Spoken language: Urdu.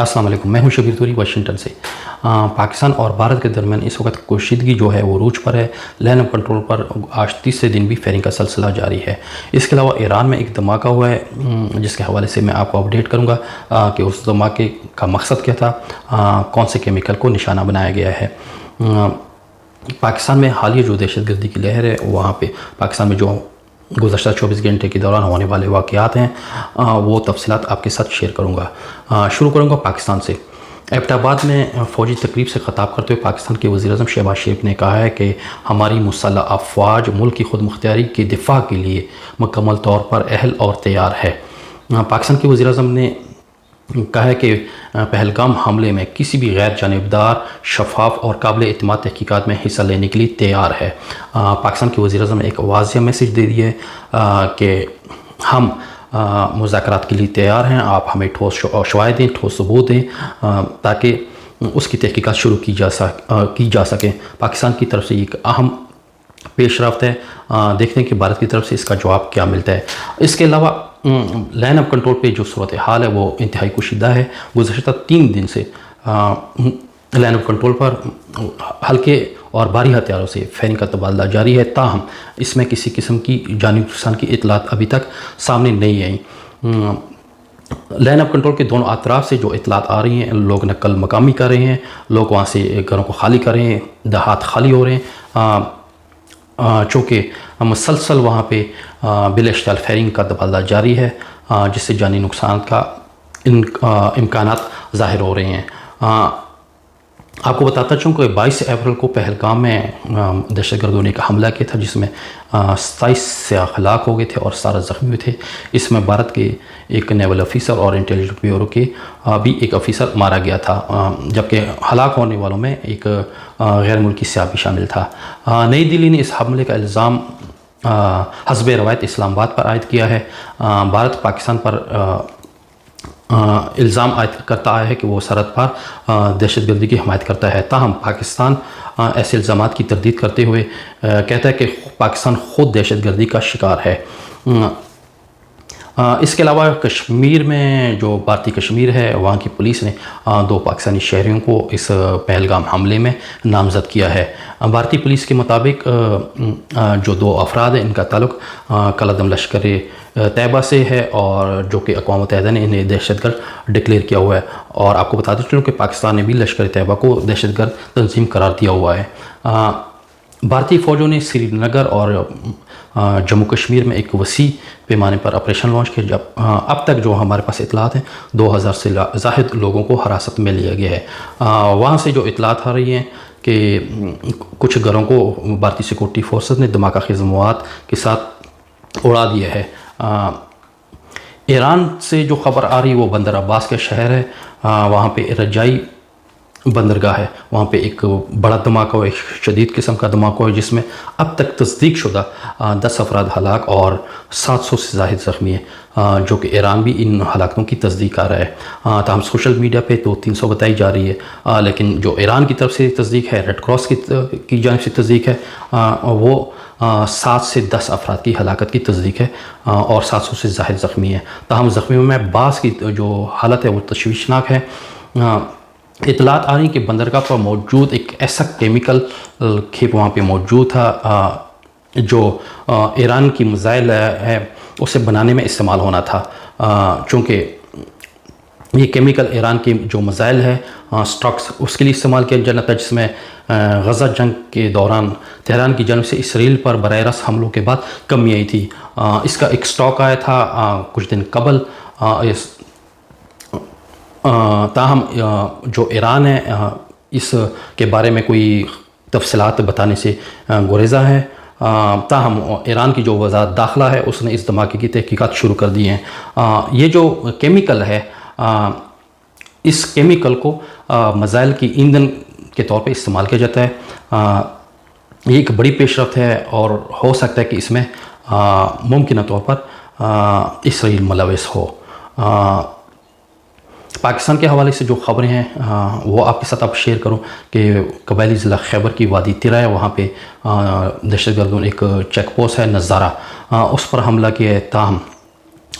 السلام علیکم، میں ہوں شبیر توری واشنگٹن سے۔ پاکستان اور بھارت کے درمیان اس وقت کشیدگی جو ہے وہ عروج پر ہے۔ لائن آف کنٹرول پر آج تیسرے دن بھی فائرنگ کا سلسلہ جاری ہے۔ اس کے علاوہ ایران میں ایک دھماکہ ہوا ہے جس کے حوالے سے میں آپ کو اپڈیٹ کروں گا کہ اس دھماکے کا مقصد کیا تھا، کون سے کیمیکل کو نشانہ بنایا گیا ہے۔ پاکستان میں حالیہ جو دہشت گردی کی لہر ہے وہاں پہ پاکستان میں جو گزشتہ 24 گھنٹے کے دوران ہونے والے واقعات ہیں وہ تفصیلات آپ کے ساتھ شیئر کروں گا۔ شروع کروں گا پاکستان سے۔ ایبٹ آباد میں فوجی تقریب سے خطاب کرتے ہوئے پاکستان کے وزیر اعظم شہباز شریف نے کہا ہے کہ ہماری مسلح افواج ملک کی خود مختاری کے دفاع کے لیے مکمل طور پر اہل اور تیار ہے۔ پاکستان کے وزیر اعظم نے کہا ہے کہ پہلگام حملے میں کسی بھی غیر جانبدار، شفاف اور قابل اعتماد تحقیقات میں حصہ لینے کے لیے تیار ہے۔ پاکستان کے وزیر اعظم نے ایک واضح میسج دے دیا ہے کہ ہم مذاکرات کے لیے تیار ہیں، آپ ہمیں ٹھوس شواہد دیں، ٹھوس ثبوت دیں تاکہ اس کی تحقیقات شروع کی جا سکیں۔ پاکستان کی طرف سے ایک اہم پیش رفت ہے، دیکھتے ہیں کہ بھارت کی طرف سے اس کا جواب کیا ملتا ہے۔ اس کے علاوہ لائن آف کنٹرول پہ جو صورتحال ہے وہ انتہائی کشیدہ ہے۔ گزشتہ 3 دن سے لائن آف کنٹرول پر ہلکے اور بھاری ہتھیاروں سے فائرنگ کا تبادلہ جاری ہے، تاہم اس میں کسی قسم کی جانی نقصان کی اطلاعات ابھی تک سامنے نہیں آئیں۔ لائن آف کنٹرول کے دونوں اطراف سے جو اطلاعات آ رہی ہیں، لوگ نقل مقامی کر رہے ہیں، لوگ وہاں سے گھروں کو خالی کر رہے ہیں، دیہات خالی ہو رہے ہیں، چونکہ مسلسل وہاں پہ بلا اشتعال فائرنگ کا تبادلہ جاری ہے جس سے جانی نقصان کا امکانات ظاہر ہو رہے ہیں۔ آپ کو بتاتا چاہوں کہ 22 اپریل کو پہلگام میں دہشت گردوں نے ایک حملہ کیا تھا جس میں 27 سیاح ہلاک ہو گئے تھے اور 17 زخمی ہوئے تھے۔ اس میں بھارت کے ایک نیول آفیسر اور انٹیلیجنس بیورو کے بھی ایک آفیسر مارا گیا تھا، جبکہ ہلاک ہونے والوں میں ایک غیر ملکی سیاح بھی شامل تھا۔ نئی دلی نے اس حملے کا الزام حسب روایت اسلام آباد پر عائد کیا ہے۔ بھارت پاکستان پر الزام عائد کرتا ہے کہ وہ سرحد پر دہشت گردی کی حمایت کرتا ہے، تاہم پاکستان ایسے الزامات کی تردید کرتے ہوئے کہتا ہے کہ پاکستان خود دہشت گردی کا شکار ہے۔ اس کے علاوہ کشمیر میں جو بھارتی کشمیر ہے وہاں کی پولیس نے 2 پاکستانی شہریوں کو اس پہلگام حملے میں نامزد کیا ہے۔ بھارتی پولیس کے مطابق جو 2 افراد ہیں ان کا تعلق کالعدم لشکر طیبہ سے ہے اور جو کہ اقوام متحدہ نے انہیں دہشت گرد ڈکلیئر کیا ہوا ہے، اور آپ کو بتاتے چلوں کہ پاکستان نے بھی لشکر طیبہ کو دہشت گرد تنظیم قرار دیا ہوا ہے۔ بھارتی فوجوں نے سری نگر اور جموں کشمیر میں ایک وسیع پیمانے پر آپریشن لانچ کیا، جب اب تک جو ہمارے پاس اطلاعات ہیں 2000 سے زائد لوگوں کو حراست میں لیا گیا ہے۔ وہاں سے جو اطلاعات آ رہی ہیں کہ کچھ گھروں کو بھارتی سیکورٹی فورسز نے دھماکہ خیز مواد کے ساتھ اڑا دیا ہے۔ ایران سے جو خبر آ رہی ہے وہ بندر عباس کا شہر ہے، وہاں پہ رجائی بندرگاہ ہے، وہاں پہ ایک بڑا دھماکہ ہوا، ایک شدید قسم کا دھماکہ ہوا جس میں اب تک تصدیق شدہ 10 افراد ہلاک اور 700 سے زائد زخمی ہیں، جو کہ ایران بھی ان ہلاکتوں کی تصدیق کر رہا ہے۔ تاہم سوشل میڈیا پہ تو 300 بتائی جا رہی ہے، لیکن جو ایران کی طرف سے تصدیق ہے، ریڈ کراس کی جانب سے تصدیق ہے، وہ 7 سے 10 افراد کی ہلاکت کی تصدیق ہے اور 700 سے زائد زخمی ہیں۔ تاہم زخمیوں میں بعض کی جو حالت ہے وہ تشویشناک ہے۔ اطلاعات آ رہی ہیں کہ بندرگاہ پر موجود ایک ایسا کیمیکل کھیپ وہاں پہ موجود تھا جو ایران کی میزائل ہے اسے بنانے میں استعمال ہونا تھا، چونکہ یہ کیمیکل ایران کی جو میزائل ہے سٹاکس اس کے لیے استعمال کیا جانا تھا، جس میں غزہ جنگ کے دوران تہران کی جانب سے اسرائیل پر براہ راست حملوں کے بعد کمی آئی تھی۔ اس کا ایک سٹاک آیا تھا کچھ دن قبل، تاہم جو ایران ہے اس کے بارے میں کوئی تفصیلات بتانے سے گریزاں ہے، تاہم ایران کی جو وزارت داخلہ ہے اس نے اس دھماکے کی تحقیقات شروع کر دی ہیں۔ یہ جو کیمیکل ہے اس کیمیکل کو میزائل کی ایندھن کے طور پہ استعمال کیا جاتا ہے۔ یہ ایک بڑی پیش رفت ہے اور ہو سکتا ہے کہ اس میں ممکنہ طور پر اسرائیل ملوث ہو۔ پاکستان کے حوالے سے جو خبریں ہیں وہ آپ کے ساتھ اب شیئر کروں کہ قبائلی ضلع خیبر کی وادی ترا ہے، وہاں پہ دہشت گردوں نے ایک چیک پوسٹ ہے نظارہ، اس پر حملہ کیا ہے، تاہم